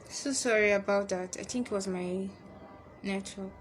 So sorry about that. I think it was my network.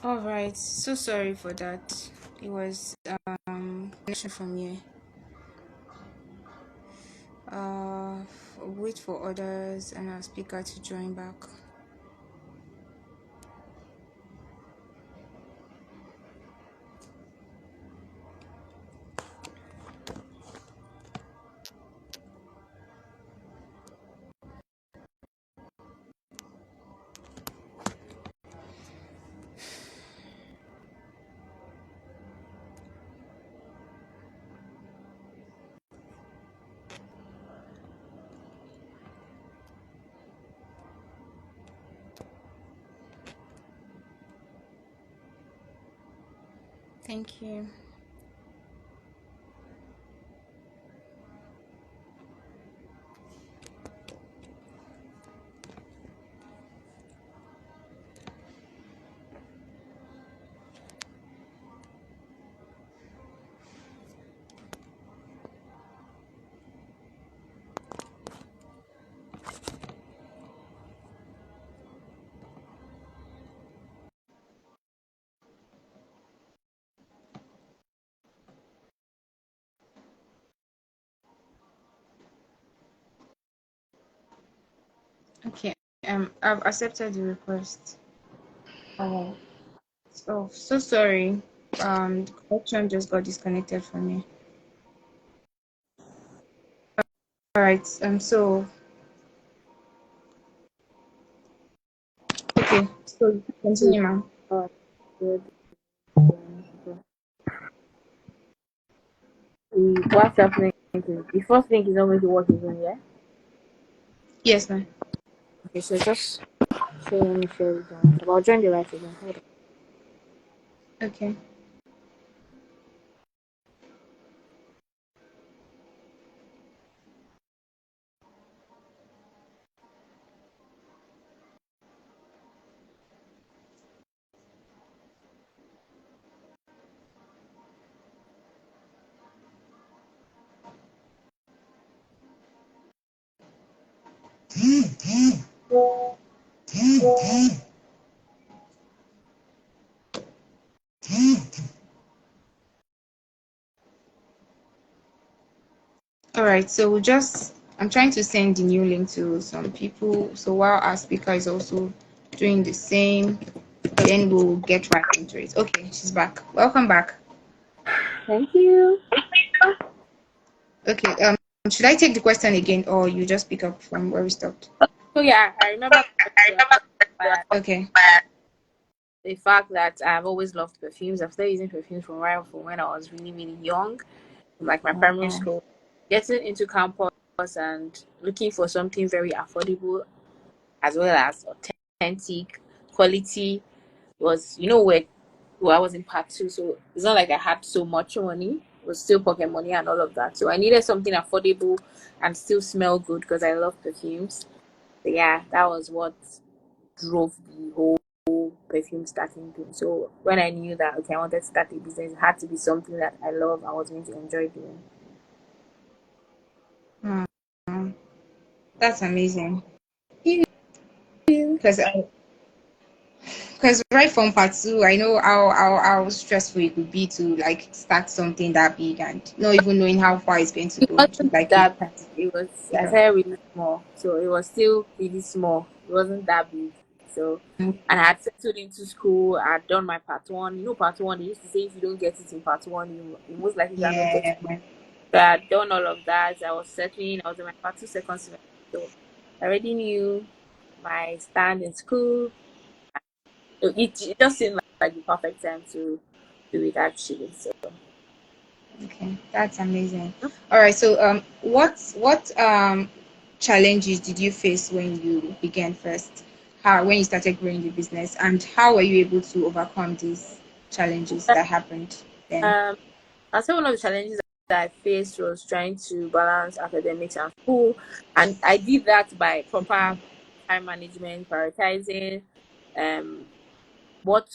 All right. So sorry for that. It was connection from here. Uh, wait for others and our speaker to join back. Thank you. Okay. I've accepted the request. Oh, so sorry. The connection just got disconnected from me. All right. So okay. So you can continue, ma'am. Oh, good. What's happening is the first thing is not going to work again, yeah? Yes, ma'am. Okay, so just let me share it down. So I'll join the live again. Hold Okay. All right, so I'm trying to send the new link to some people. So while our speaker is also doing the same, then we'll get right into it. Okay, she's back. Welcome back. Thank you. Okay, should I take the question again or you just pick up from where we stopped? So yeah, I remember Okay. the fact that I've always loved perfumes. I've started using perfumes from when I was really, really young, from like my primary Wow. school. Getting into campus and looking for something very affordable as well as authentic quality was, where I was in part two, so it's not like I had so much money. It was still pocket money and all of that. So I needed something affordable and still smell good because I love perfumes. So yeah, that was what drove the whole perfume starting thing. So when I knew that okay, I wanted to start a business, it had to be something that I love. I was going to enjoy doing. Hmm, that's amazing. You. Because because right from part two, I know how stressful it could be to like start something that big and not even knowing how far it's going to It go. Just wasn't like you that start. big. It was, I Yeah. started really small, so it was still really small. It wasn't that big. So, and I had settled into school. I had done my part one. You know, part one, they used to say if you don't get it in part one, you most likely cannot get it. Yeah. So I had done all of that. I was settling. I was in my part two second semester. So I already knew my stand in school. So it just seemed like the perfect time to do it actually. So Okay, that's amazing. All right, so what challenges did you face when you began first? How when you started growing the business, and how were you able to overcome these challenges that happened then? um I'd say one of the challenges that I faced was trying to balance academics and school, and I did that by proper time management, prioritizing what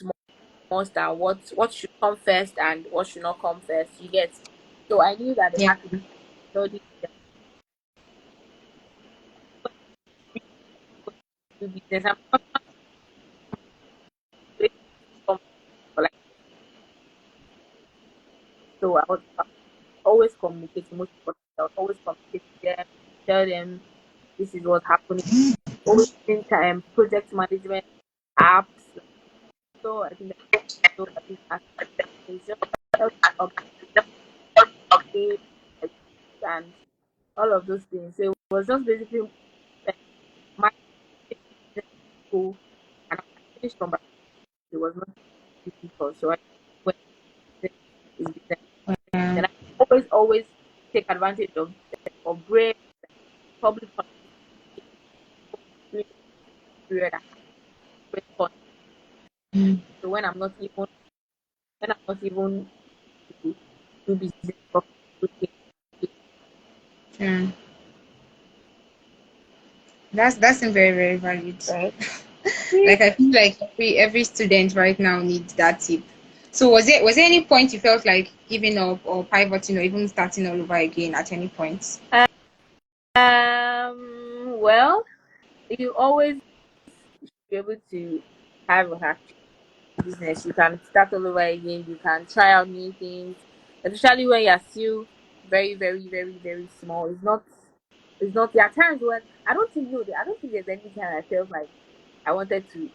must and what should come first and what should not come first. You get, so I knew that there Yeah. had to be study to business. I'm not going to come for like, so I was always communicating. Most important, I was always communicating with them, tell them this is what's happening. Always think project management apps. So I think that so I think that it's just help update and all of those things. So it was just basically my school, and I finished from it was not difficult. So I went is business. Um, Then I always take advantage of break, public holiday period. I break fun. mm, So when I'm not even to do business or do things, sure. That's very very valid. right? Like I feel like every student right now needs that tip. So was there any point you felt like giving up or pivoting or even starting all over again at any point? Well, you always be able to have a happy business. You can start all over again. You can try out new things, especially when you're still very, very, very, very small. It's not. There are times when I don't think no. I don't think there's any time I felt like I wanted to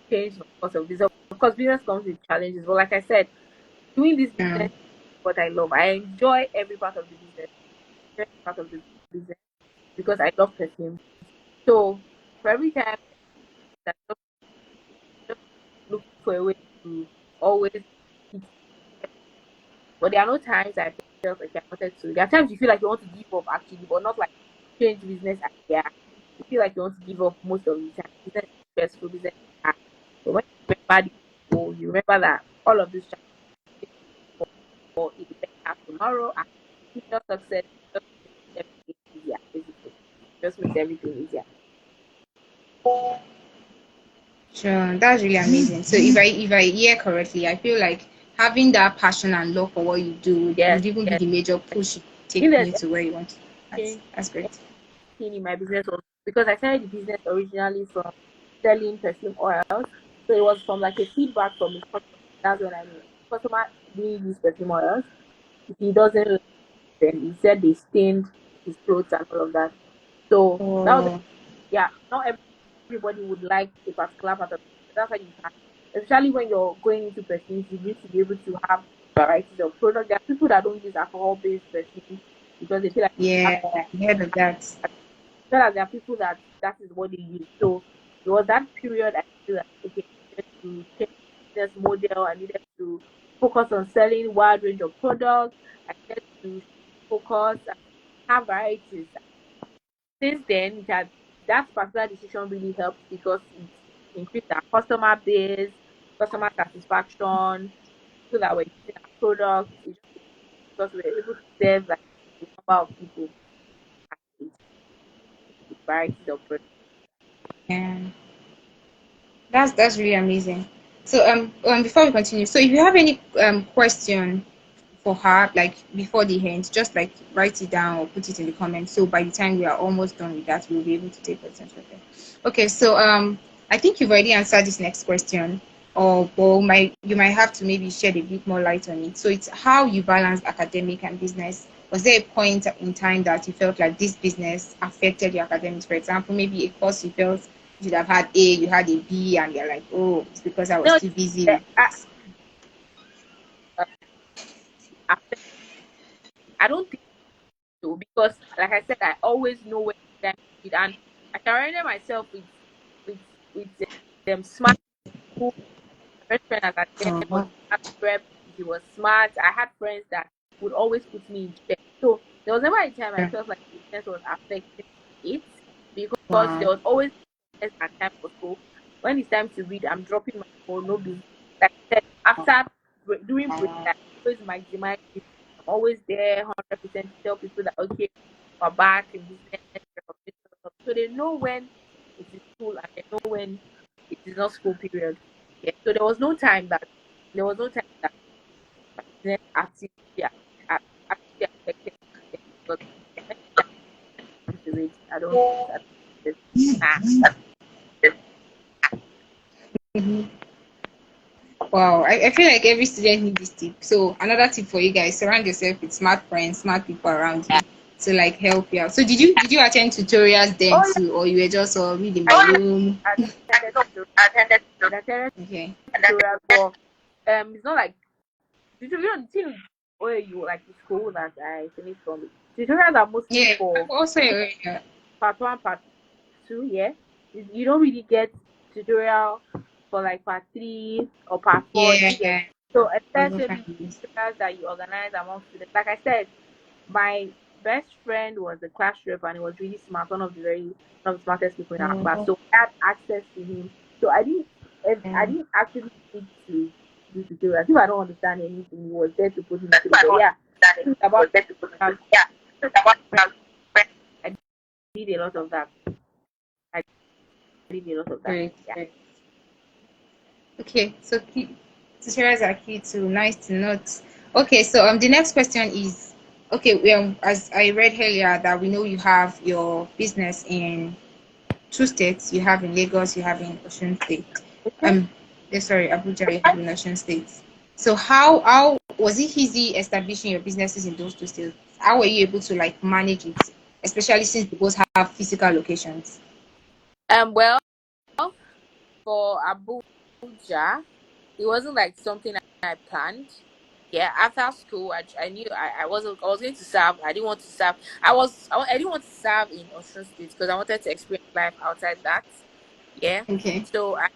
change my course of business. Of course, business comes with challenges, but like I said, doing this Yeah. business is what I love. I enjoy every part of the business. Every part of the business because I love perfume. So for every time that I just look for a way to always hit, but there are no times I felt like I wanted to. There are times you feel like you want to give up actually, but not like change business idea. You feel like you want to give up most of the time. Business is stressful, business is hard. But when you remember the goal, you remember that all of this for a better tomorrow and future success just makes everything easier, basically. Just makes everything easier. Sure, that's really amazing. So if I hear correctly, I feel like having that passion and love for what you do Yes, would even be yes. the major push to If take there's you to where you want. That's any that's great. in my business was because I started the business originally from selling perfume oils. So it was from like a feedback from his customer. That's when I knew customer doing these perfume oils. If he doesn't like them, he said they stained his clothes and all of that. So that was Oh, yeah, not everybody would like a particular part of it. That's why you can especially when you're going into perfumes, you need to be able to have varieties of products. There are people that don't use alcohol based perfumes because they feel like yeah, I heard of that. so that there are people that is what they use. So it was that period I feel like okay, I needed to change business model. I needed to focus on selling wide range of products. I needed to focus and have varieties. Since then, that particular decision really helped because it increased our customer base, customer satisfaction, so that we're using our products. It just because we're able to serve like a number of people with varieties of products. Yeah, that's really amazing. So before we continue, so if you have any question for her, like before the end, just like write it down or put it in the comments. So by the time we are almost done with that, we'll be able to take questions. Okay. Okay. So I think you've already answered this next question. or you might have to maybe shed a bit more light on it. So it's how you balance academic and business. Was there a point in time that you felt like this business affected your academics? For example, maybe a course you felt you should have had A, you had a B, and you're like, oh, it's because I was No, too busy eh, with I, this. uh, I I don't think so, because, like I said, I always know when it's time to read, and I surrounded myself with with them smart people. My best friend at then Oh, was smart prep. He was smart. I had friends that would always put me in check. So there was never a time I okay. felt like business was affecting it, because there Wow. was always less than time for school. When it's time to read, I'm dropping my phone, no business. Like I said, after during break Wow. time, I always maximize it. I'm always there, 100% to tell people that okay, we're back in business. So they know when it is school and they know when it is not school period. Yeah. So there was no time that my business activity affected me, because when it's time to read, I don't nah. Mhm. Wow, I feel like every student needs this tip. So another tip for you guys: surround yourself with smart friends, smart people around you to like help you out. So did you attend tutorials then Oh too, or you were just reading yeah, my room? I attended I attended Okay. tutorial, but it's not like tutorial until where you like the school that I finished from. Tutorials are mostly Yeah, for I'm also a part one, part two. Yeah, you don't really get tutorial for like part three or part four. Do you get? yeah. So Over except maybe families. tutorials that you organize among students. Like I said, my best friend was the class rep, and he was really smart, one of the smartest people in our class. Oh, So I had access to him. So I yeah. didn't actually need to do tutorials. If I don't understand anything, he was there to put me through. But yeah, things about I did a lot of that. I did a lot of that. Great, Yeah. great. Okay, so tutorials are key too. Nice to note. Okay, so the next question is, okay, as I read earlier that we know you have your business in two states. You have in Lagos, you have in Osun State. Okay. Sorry, Abuja, you have in Osun State. So how was it easy establishing your businesses in those two states? How were you able to like manage it, especially since you both have physical locations? Well, for Abuja, it wasn't like something I planned. Yeah, after school, I knew I was going to serve. I didn't want to serve. I didn't want to serve in Osun State because I wanted to experience life outside that. Yeah, Okay. so I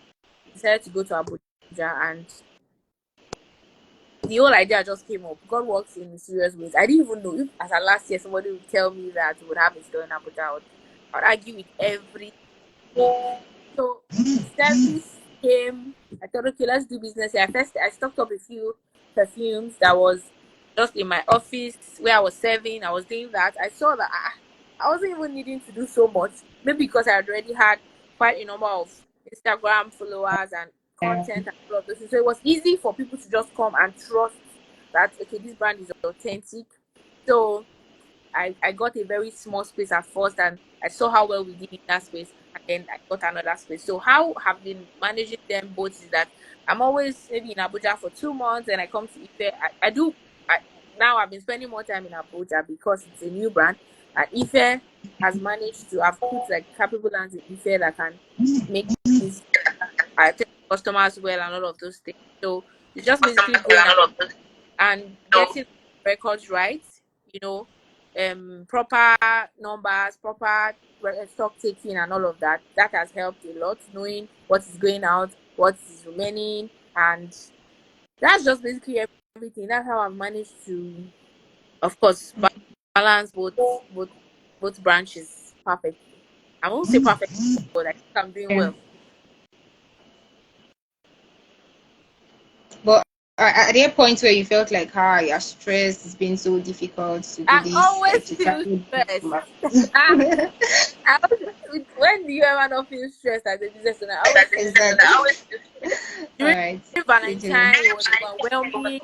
decided to go to Abuja, and the whole idea just came up. God works in mysterious ways. I didn't even know if, as a last year, somebody would tell me that we would have a store in Abuja. I would argue with every me. So the service came. I thought, okay, let's do business here. First, I stocked up a few perfumes that was just in my office where I was serving. I was doing that. I saw that I wasn't even needing to do so much. Maybe because I had already had quite a number of Instagram followers and content and all of those things. So it was easy for people to just come and trust that, okay, this brand is authentic. So I got a very small space at first, and I saw how well we did in that space, and then I got another space. So how I've been managing them both is that I'm always maybe in Abuja for 2 months, and I come to Ife. I do I, now I've been spending more time in Abuja because it's a new brand, and Ife has managed to have put like capable hands in Ife that can make things I tell customers well and all of those things. So it's just basically going and getting records right, you know, proper numbers, proper stock taking and all of that. That has helped a lot, knowing what is going out, what is remaining, and that's just basically everything. That's how I've managed to, of course, balance both branches perfectly. I won't say perfect, but I think I'm doing Yeah. well. But are there points where you felt like, you're stressed, it's been so difficult to do I this, always like to feel tackle stressed. this? When do you ever not feel stressed as a business owner? I always feel stressed. Exactly. All During right. You do. Valentine, it was overwhelming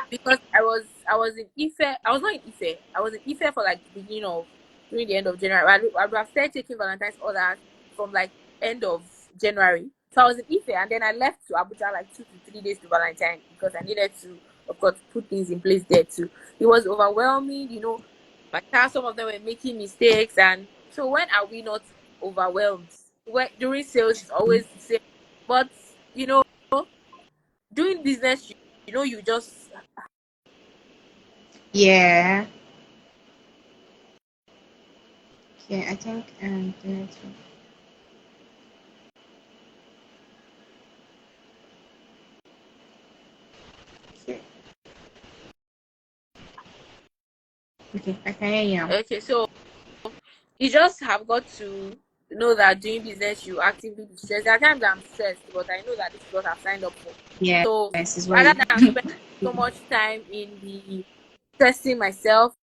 because I was in Ife. I was not in Ife. I was in Ife for like the beginning of during the end of January. I would have started taking Valentine's orders from like end of January So I was in Ife, and then I left to Abuja like 2 to 3 days to Valentine because I needed to, of course, put things in place there too. It was overwhelming, My child, some of them were making mistakes, and so when are we not overwhelmed? During sales, it's always the same. But doing business, you just Yeah. Okay, I think the next one. Okay. Okay, I can hear you now. okay. So you just have got to know that doing business, you actively be stressed. There are times I'm stressed, but I know that this is what I've signed up for. Yes, So is what rather you than spend so much time in the stressing myself,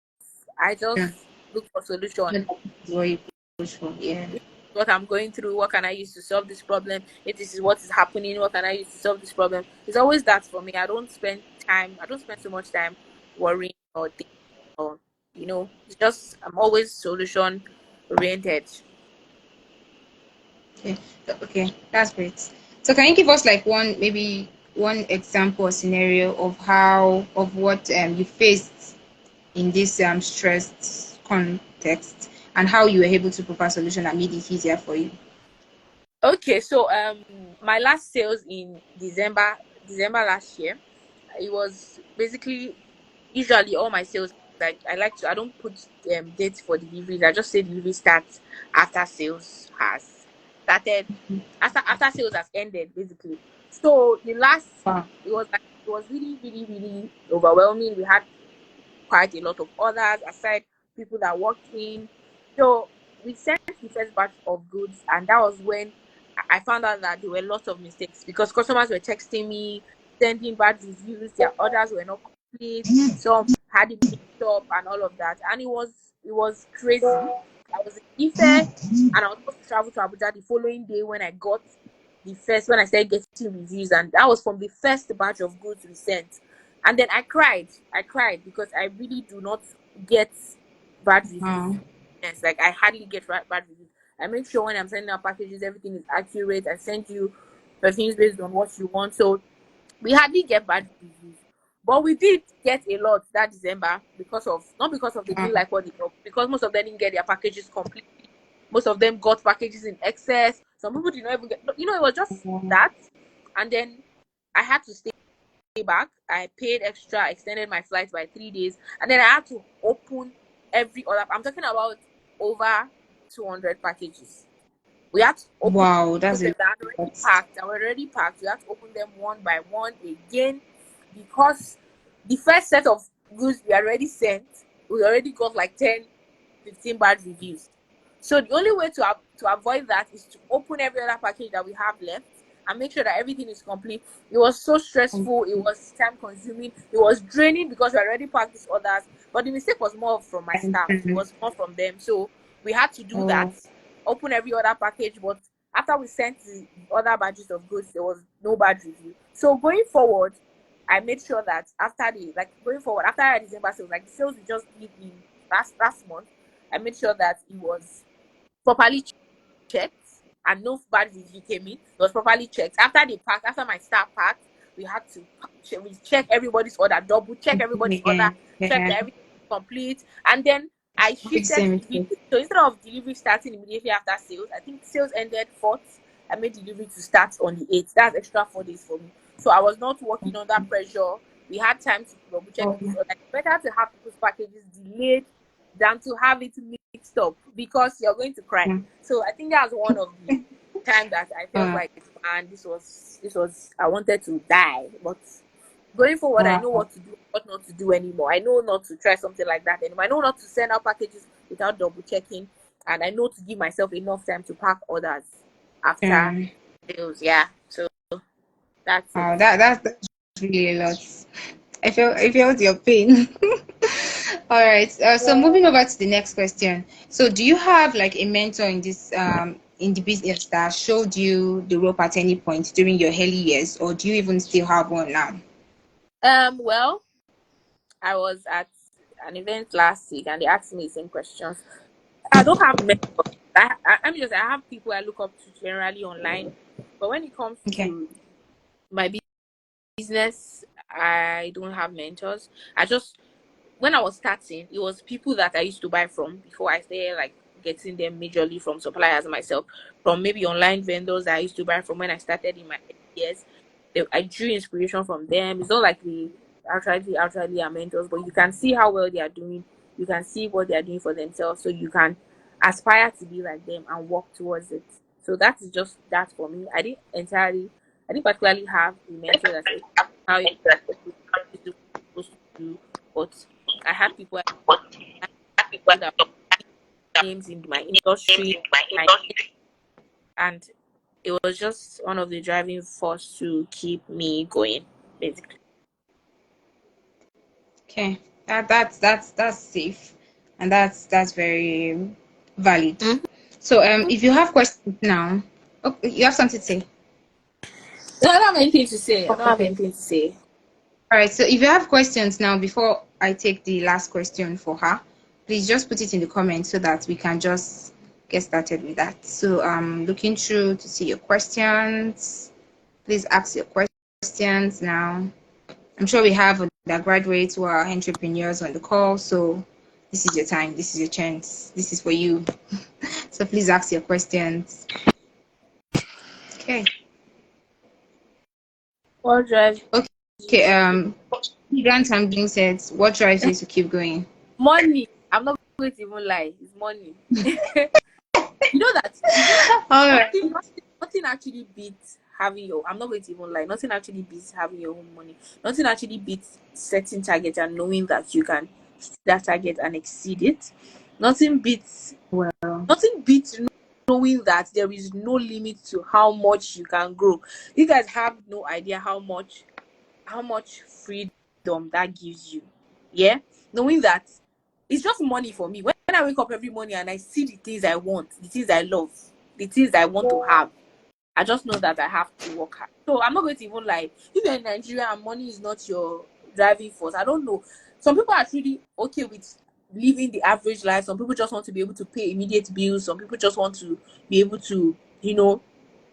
I yeah. just look for solution. Is what you push for. Yeah. What I'm going through, what can I use to solve this problem? If this is what is happening, what can I use to solve this problem? It's always that for me. I don't spend so much time worrying or thinking or it's just I'm always solution oriented. Okay. Okay, that's great. So can you give us like maybe one example or scenario of what you faced in this stressed context and how you were able to provide solution that made it easier for you? Okay, so my last sales in December last year, it was basically usually all my sales, like I don't put dates for deliveries. I just say delivery starts after sales has started, after sales has ended basically. So the last, Wow. it was really really really overwhelming. We had quite a lot of others aside people that walked in. So we sent the first batch of goods, and that was when I found out that there were lots of mistakes because customers were texting me, sending bad reviews. Their orders were not complete. Some hadn't been picked up, and all of that. And it was crazy. I was in Ife, and I was supposed to travel to Abuja the following day when I started getting reviews, and that was from the first batch of goods we sent. And then I cried. I cried because I really do not get bad reviews. Wow. Yes, like I hardly get bad reviews. I make sure when I'm sending out packages, everything is accurate. I send you perfumes based on what you want. So we hardly get bad reviews. But we did get a lot that December because of not because of they Wow. didn't like what they got, because most of them didn't get their packages completely. Most of them got packages in excess. Some people did not even get. It was just that. And then I had to stay back. I paid extra, extended my flight by 3 days, and then I had to open every other. I'm talking about over 200 packages. We had to open Wow, that's them a that are already lot. packed. They were already packed. We had to open them one by one again because the first set of goods we already sent, we already got like 10, 15 bad reviews. So the only way to avoid that is to open every other package that we have left and make sure that everything is complete. It was so stressful. It was time consuming. It was draining because we already packed these orders. But the mistake was more from my staff. It was more from them. So we had to do that. Oh, Open every other package. But after we sent the other batches of goods, there was no bad review. So going forward, I made sure that after December sales, like the sales we just did in last month, I made sure that it was properly checked and no bad review came in. It was properly checked. After my staff packed, we had to check everybody's order, double check everybody's order, again. check Yeah. that everything is complete. And then I Big shifted same delivery. mistake. So instead of delivery starting immediately after sales, I think sales ended 4th. I made delivery to start on the 8th. That's extra 4 days for me. So I was not working under pressure. We had time to double check Oh, people's order. It's better to have people's packages delayed than to have it mixed up because you're going to cry. yeah. So I think that was one of the times that I felt Uh, like, man, this was I wanted to die. But going forward, I know wow. what to do, what not to do anymore. I know not to try something like that anymore. I know not to send out packages without double checking, and I know to give myself enough time to pack orders after Um, sales. Yeah, so that's it. wow, that's really a lot. I felt your pain. All right. So moving over to the next question. So do you have like a mentor in the business that showed you the rope at any point during your early years, or do you even still have one now? Well, I was at an event last week, and they asked me the same questions. I don't have mentors. I have people I look up to generally online, But when it comes Okay. to my business, I don't have mentors. I just, when I was starting, it was people that I used to buy from before I started like getting them majorly from suppliers myself, from maybe online vendors that I used to buy from when I started in my years. I drew inspiration from them. It's not like they actually are mentors, but you can see how well they are doing. You can see what they are doing for themselves, so you can aspire to be like them and work towards it. So that is just that for me. I didn't particularly have a mentor that said how you supposed to do, but I had people that were names in my industry, my and it was just one of the driving force to keep me going, basically. Okay. That's safe, and that's very valid. Mm-hmm. So if you have questions now, okay, you have something to say. No, I don't have anything to say. I Oh, don't have okay. anything to say. All right. So if you have questions now, before I take the last question for her, please just put it in the comments so that we can just get started with that. So I'm looking through to see your questions. Please ask your questions now. I'm sure we have undergraduates who are entrepreneurs on the call. So this is your time. This is your chance. This is for you. So please ask your questions. Okay. What drives you Okay. to keep Grant Hamblin said, "What drives you to keep going?" money? I'm not going to even lie. It's money. You know that All right. nothing actually beats having your. I'm not going to even lie. Nothing actually beats having your own money. Nothing actually beats setting target and knowing that you can hit that target and exceed it. Nothing beats Well, nothing beats knowing that there is no limit to how much you can grow. You guys have no idea how much freedom that gives you. Yeah, knowing that it's just money for me. When I wake up every morning and I see the things I want, the things I love, the things I want to have, I just know that I have to work hard. So I'm not going to even lie. If you're in Nigeria and money is not your driving force, I don't know. Some people are really okay with living the average life. Some people just want to be able to pay immediate bills. Some people just want to be able to,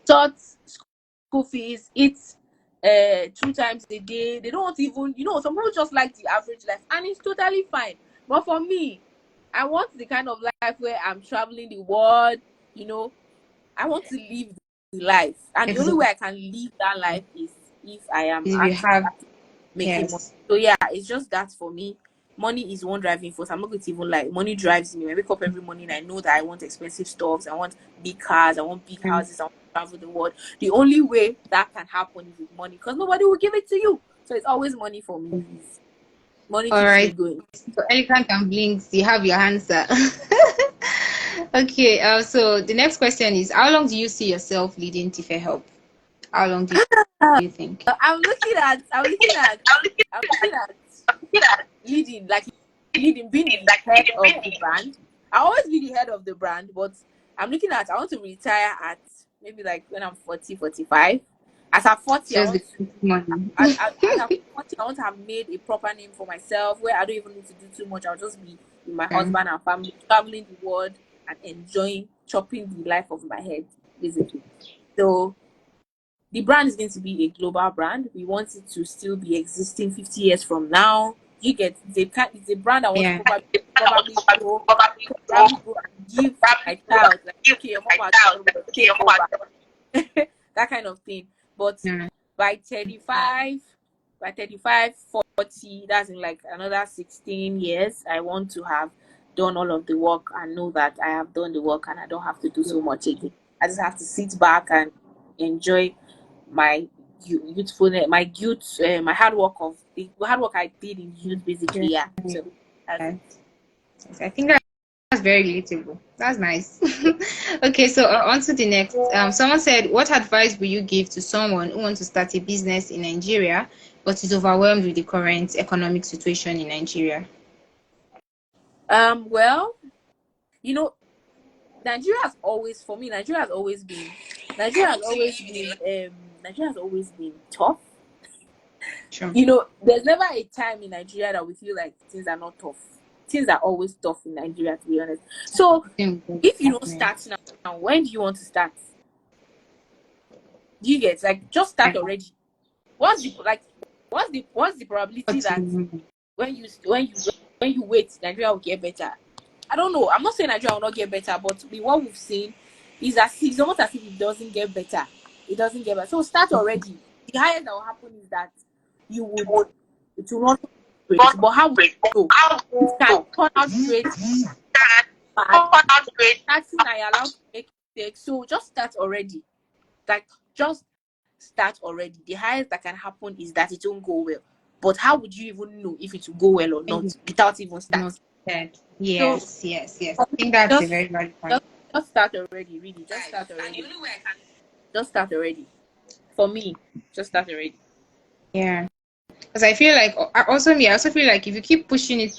sort school fees, eat 2 times a day. They don't want to even, some people just like the average life, and it's totally fine. But for me, I want the kind of life where I'm traveling the world, you know, I want to live the life, and the only exactly. way I can live that life is if I am If you actually have, making money. yes. So yeah, it's just that for me. Money is one driving force. I'm not going to even like money drives me. When I wake up every morning, I know that I want expensive stuffs, I want big cars, I want big houses, I want to travel the world. The only way that can happen is with money, because nobody will give it to you. So it's always money for me. Money All keeps me right. going. So Elephant and Blinks, you have your answer. Okay. So the next question is, how long do you see yourself leading Tife Help? How long do you think? I'm looking at I'm looking at I'm looking at leading, like leading, being the head of the brand. I always be the head of the brand, but I want to retire at maybe like when I'm 40, 45. As I'm 40, I Just want because money. as I'm 40, I want to have made a proper name for myself where I don't even need to do too much. I'll just be with my Okay. husband and family, traveling the world and enjoying chopping the life of my head, basically. So the brand is going to be a global brand. We want it to still be existing 50 years from now. You get it's a brand I want to Yeah. probably grow and give to my child. Like, okay, your mom has done well, take over. That kind of thing. But Mm. by 35, by 35, 40, that's in like another 16 years, I want to have done all of the work and know that I have done the work and I don't have to do so much again. I just have to sit back and enjoy my youthfulness, my hard work of the hard work I did in youth, basically. Yeah. So that's it. Yes. Yes, I think that's very relatable. That's nice. Okay, so on to the next. Someone said, "What advice will you give to someone who wants to start a business in Nigeria but is overwhelmed with the current economic situation in Nigeria?" Well, you know, Nigeria has always, for me, Nigeria has always been tough. Sure. There's never a time in Nigeria that we feel like things are not tough. Things are always tough in Nigeria, to be honest. So Same with if you don't happening. start now, when do you want to start? Do you get, like, just start already? What's the probability that when you wait, Nigeria will get better? I don't know. I'm not saying Nigeria will not get better, but what we've seen is that it's almost as if it doesn't get better. It doesn't get better. So start already. The highest that will happen is that you would it will not great. But how would you know? It can turn out great, bad. Starting, I allowed to make mistakes. So just start already. Like, just start already. The highest that can happen is that it won't go well. But how would you even know if it will go well or not without even starting? So Yes. I think that's a just very valid point. just start already, really. Just start already. Just start already. For me, just start already. Yeah. Because I feel like I also feel like if you keep pushing it,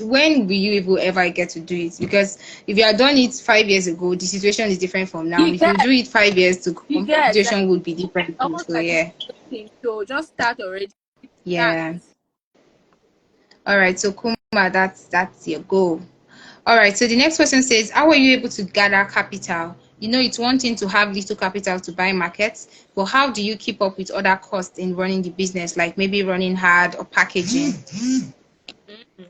when will you even ever get to do it? Because if you had done it 5 years ago, the situation is different from now. You If you get, do it 5 years to come, you the get, like, situation would be different too. almost So like yeah. thing. So just start already. Start. Yeah. All right. So Kuma, that's your goal. All right. So the next question says, how are you able to gather capital? You know, it's one thing to have little capital to buy markets, but how do you keep up with other costs in running the business, like maybe running hard or packaging?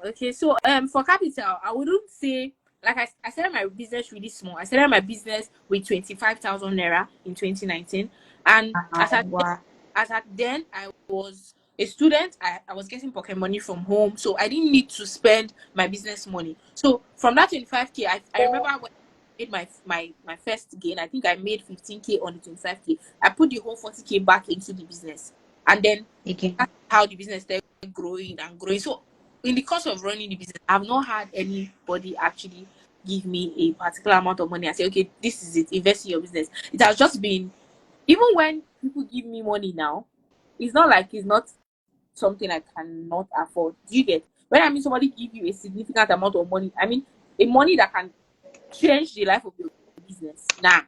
Okay, so for capital, I wouldn't say, like, I started my business really small. I started my business with 25,000 naira in 2019, and Wow. as at then I was a student. I was getting pocket money from home, so I didn't need to spend my business money. So from that 25K, I remember when I made my first gain. I think I made 15K on the 25K. I put the whole 40K back into the business, and then Again. that's how the business started growing and growing. So in the course of running the business, I've not had anybody actually give me a particular amount of money and say, okay, this is it, invest in your business. It has just been, even when people give me money now, it's not like it's not something I cannot afford. Do you get? When I mean somebody give you a significant amount of money, I mean a money that can change the life of your business. Nah.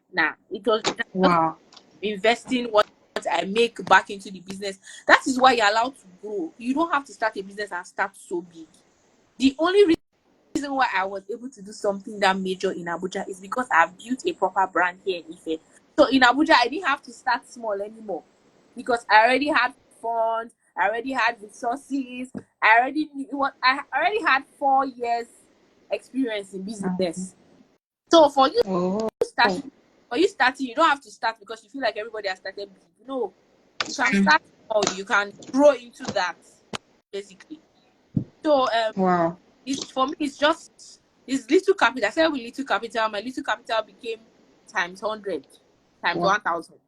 It was just Wow. investing what I make back into the business. That is why you're allowed to grow. You don't have to start a business and start so big. The only reason why I was able to do something that major in Abuja is because I've built a proper brand here in Ife. So in Abuja, I didn't have to start small anymore because I already had funds, I already had resources, I already knew what I already had 4 years experience in business. So Oh. starting for you starting, you don't have to start because you feel like everybody has started big. No, you can start small, you can grow into that basically. So Wow. it's for me, it's little capital. I started with little capital. My little capital became times 100, times Wow. 1,000.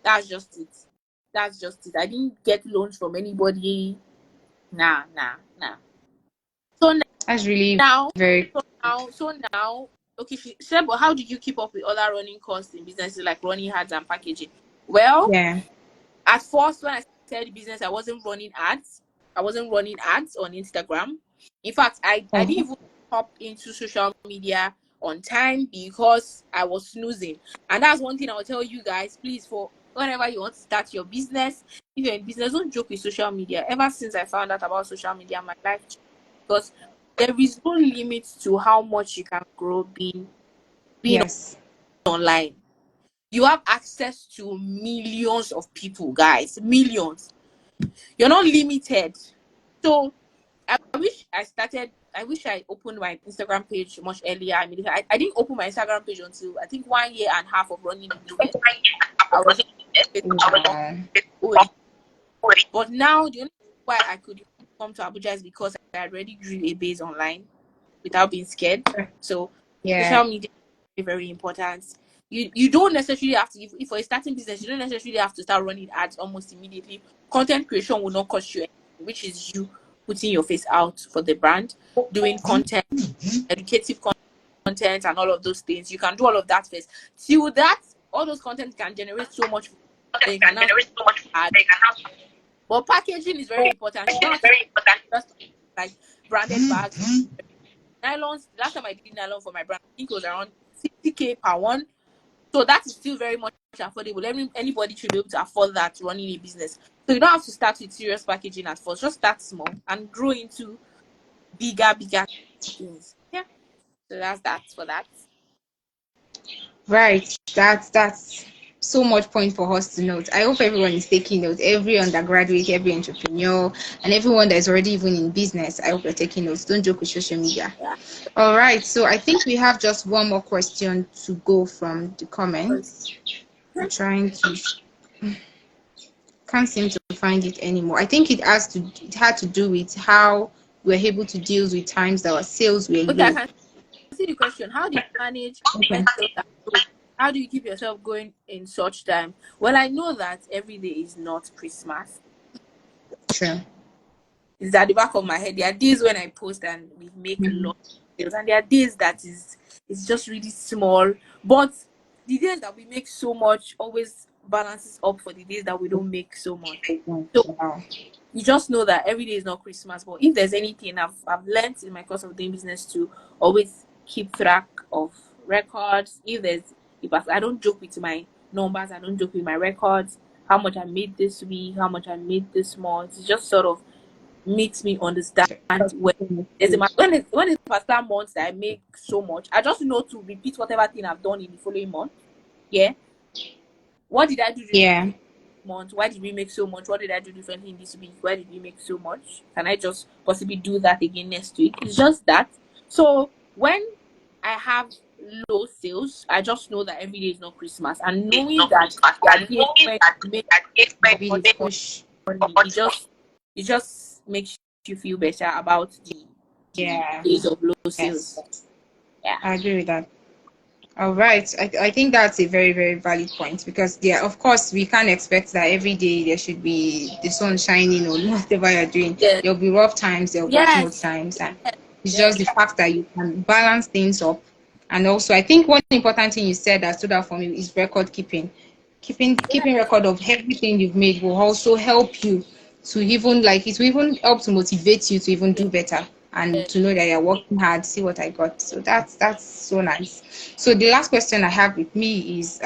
That's just it. That's just it. I didn't get loans from anybody. Nah. So That's really now, very so now, okay, she said, but how did you keep up with other running costs in businesses like running ads and packaging? Well, yeah. at first, when I started the business, I wasn't running ads. I wasn't running ads on Instagram. In fact, I didn't Oh. even hop into social media on time because I was snoozing. And that's one thing I will tell you guys, please, for whenever you want to start your business, if you're in business, don't joke with social media. Ever since I found out about social media, my life changed because there is no limit to how much you can grow being Yes. online. You have access to millions of people, guys. Millions. You're not limited. So I wish I opened my Instagram page much earlier. I mean, I didn't open my Instagram page until I think 1.5 years of running the business. I was Wow. just but now the only reason why I could come to Abuja is because I already grew a base online without being scared. So Yeah. social media is very important. You don't necessarily have to, if for a starting business, you don't necessarily have to start running ads almost immediately. Content creation will not cost you anything, which is you putting your face out for the brand, doing content, educative content, and all of those things. You can do all of that first. Till that, all those content can generate so much. Then you can now add. But packaging is very important. You don't have to just like branded bags or nylons. Last time I did nylon for my brand, I think it was around 60K per one. So that is still very much affordable. Anybody should be able to afford that running a business. So you don't have to start with serious packaging at first. Just start small and grow into bigger things. Yeah. So that's that for that. Right. That's so much point for us to note. I hope everyone is taking notes. Every undergraduate, every entrepreneur, and everyone that is already even in business. I hope you're taking notes. Don't joke with social media. Yeah. All right. So I think we have just one more question to go from the comments. I'm trying to can't seem to find it anymore. I think it had to do with how we're able to deal with times that our sales were Okay, I low. can see the question. How do you manage Okay. when sales are low? How do you keep yourself going in such time? Well, I know that every day is not Christmas. Sure. It's at the back of my head. There are days when I post and we make a Mhm. lot of sales, and there are days that is it's just really small. But the days that we make so much always balances up for the days that we don't make so much. So Wow. you just know that every day is not Christmas. But if there's anything I've learned in my course of doing business to always keep track of records. If I don't joke with my numbers, I don't joke with my records, how much I made this week, how much I made this month. It just sort of makes me understand when when it's particular months that I make so much. I just know to repeat whatever thing I've done in the following month. Yeah. What did I do the Yeah. month? Why did we make so much? What did I do differently in this week? Why did we make so much? Can I just possibly do that again next week? It's just that. So when I have low sales, I just know that every day is not Christmas. And knowing that there are days when you make Maybe the push. money, it just makes you feel better about the Yeah. days of low Yes. sales. Yeah. I agree with that. All right. I think that's a very, very valid point because, yeah, of course, we can't expect that every day there should be the sun shining or whatever you're doing. Yes. There'll be rough times, there'll be smooth Yes. times. And it's just Yes. the fact that you can balance things up. And also, I think one important thing you said that stood out for me is record keeping. Keeping record of everything you've made will also help you to even like it will even help to motivate you to even Yes. do better and to know that you're working hard. See what I got. So that's so nice. So the last question I have with me is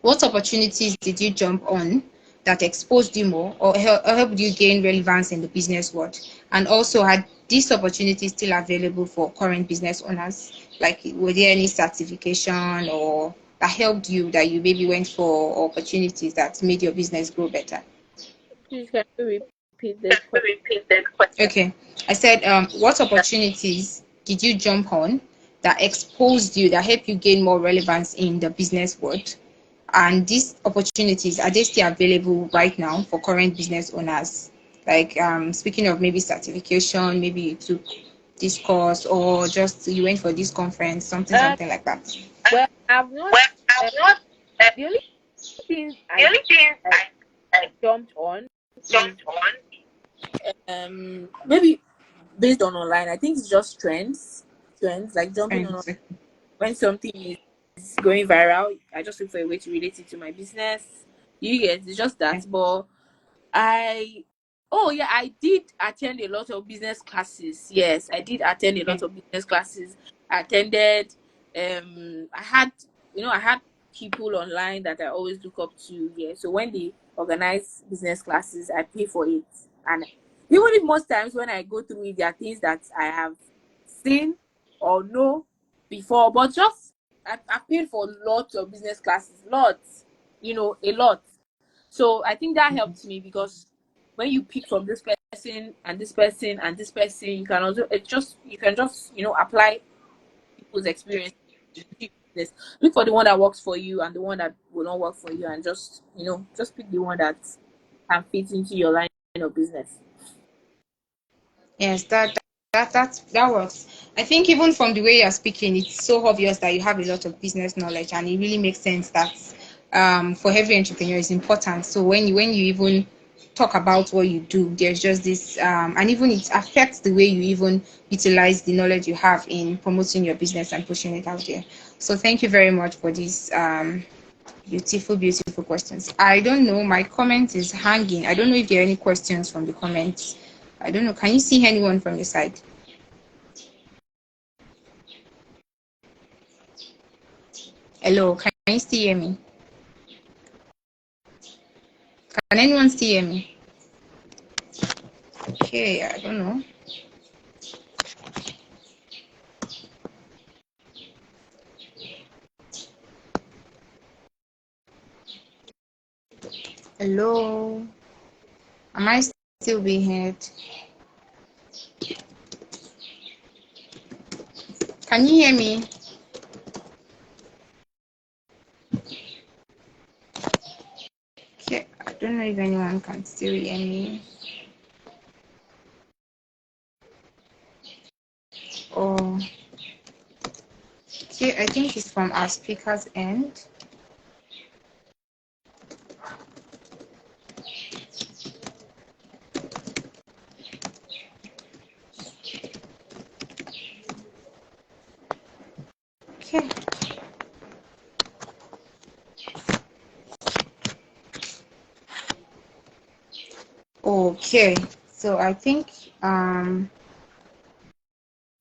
what opportunities did you jump on that exposed you more or helped you gain relevance in the business world? And also, had these opportunities still available for current business owners? Like, were there any certification or that helped you that you maybe went for opportunities that made your business grow better? Please can you repeat the question? Okay, I said, what opportunities did you jump on that exposed you, that helped you gain more relevance in the business world? And these opportunities, are they still available right now for current business owners? Like, speaking of maybe certification, maybe you took this course or just you went for this conference, Um, something like that. well, I've not. Uh, the only thing I jumped on is maybe based on online. I think it's just trends like jumping on Friends. when something is going viral. I just look for a way to relate it to my business. You get it's just that, but I oh yeah, I did attend a lot of business classes. Yes, I did attend a lot Okay. of business classes. I attended I had people online that I always look up to. Yeah. So when they organize business classes, I pay for it. And even if most times when I go through it, there are things that I have seen or know before, but just I paid for lots of business classes, lots, a lot. So I think that helped me because when you pick from this person and this person and this person, you can just apply people's experience. This look for the one that works for you and the one that will not work for you, and just pick the one that can fit into your line of business. Yes, that works. I think even from the way you're speaking, it's so obvious that you have a lot of business knowledge, and it really makes sense that for every entrepreneur is important. So when you even talk about what you do, there's just this, and even it affects the way you even utilize the knowledge you have in promoting your business and pushing it out there. So thank you very much for these beautiful, beautiful questions. I don't know, my comment is hanging. I don't know if there are any questions from the comments. I don't know. Can you see anyone from your side? Hello, can you still hear me? Can anyone still hear me? Okay, I don't know. Hello, am I still being heard? Can you hear me? Okay, I don't know if anyone can still hear me. Oh, okay, I think it's from our speaker's end. Okay. Okay, so I think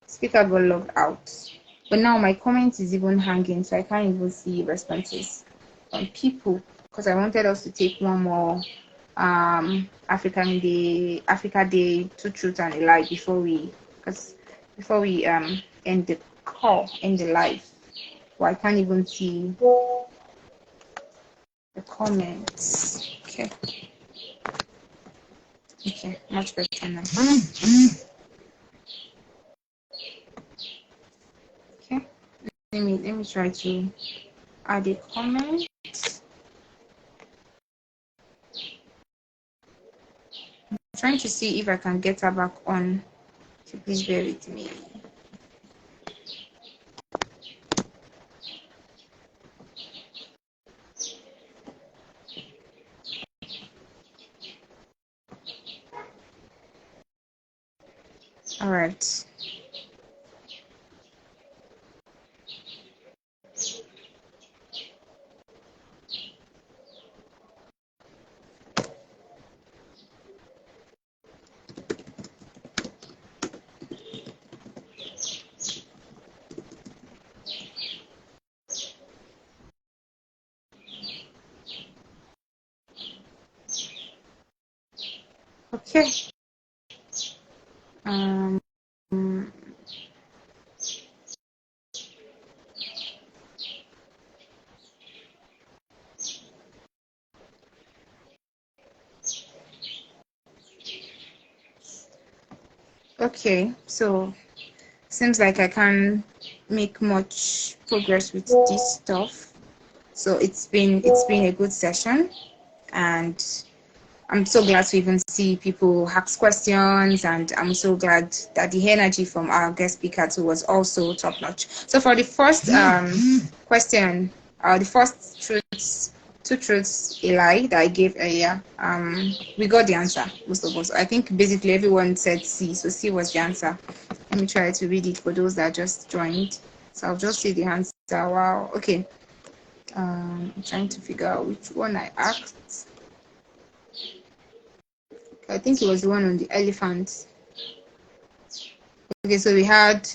speaker got logged out, but now my comment is even hanging, so I can't even see responses from people because I wanted us to take one more Africa Day, two truths and a lie before we end the call, end the live. Well, I can't even see the comments. Okay, much better now. Okay, let me try to add a comment. I'm trying to see if I can get her back on. So please bear with me. All right. Okay. Um. Okay. So seems like I can't make much progress with this stuff. So it's been a good session, and I'm so glad to even see people ask questions, and I'm so glad that the energy from our guest speaker too was also top notch. So for the first question, the first two truths, a lie that I gave earlier, we got the answer, most of us. I think basically everyone said C, so C was the answer. Let me try to read it for those that just joined. So I'll just see the answer. Wow. Okay. I'm trying to figure out which one I asked. I think it was the one on the elephant. Okay, so we had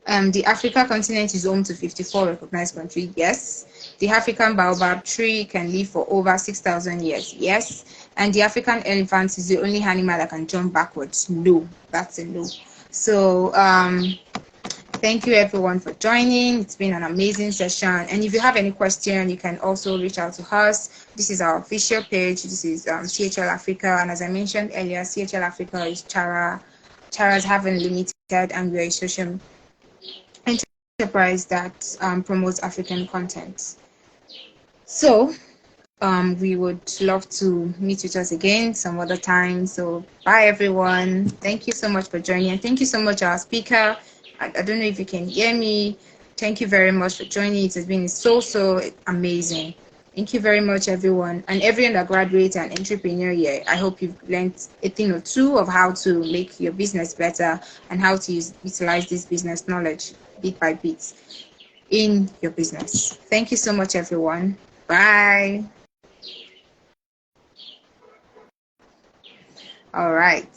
the Africa continent is home to 54 recognized countries. Yes. The African baobab tree can live for over 6,000 years. Yes. And the African elephant is the only animal that can jump backwards. No, that's a no. So thank you everyone for joining. It's been an amazing session. And if you have any question, you can also reach out to us. This is our official page. This is CHL Africa. And as I mentioned earlier, CHL Africa is Chara's Haven Limited, and we're a social enterprise that promotes African content. So we would love to meet with us again some other time. So bye everyone. Thank you so much for joining. And thank you so much, our speaker. I don't know if you can hear me. Thank you very much for joining. It has been so amazing. Thank you very much, everyone. And every undergraduate and entrepreneur here, I hope you've learned a thing or two of how to make your business better and how to utilize this business knowledge bit by bit in your business. Thank you so much, everyone. Bye. All right.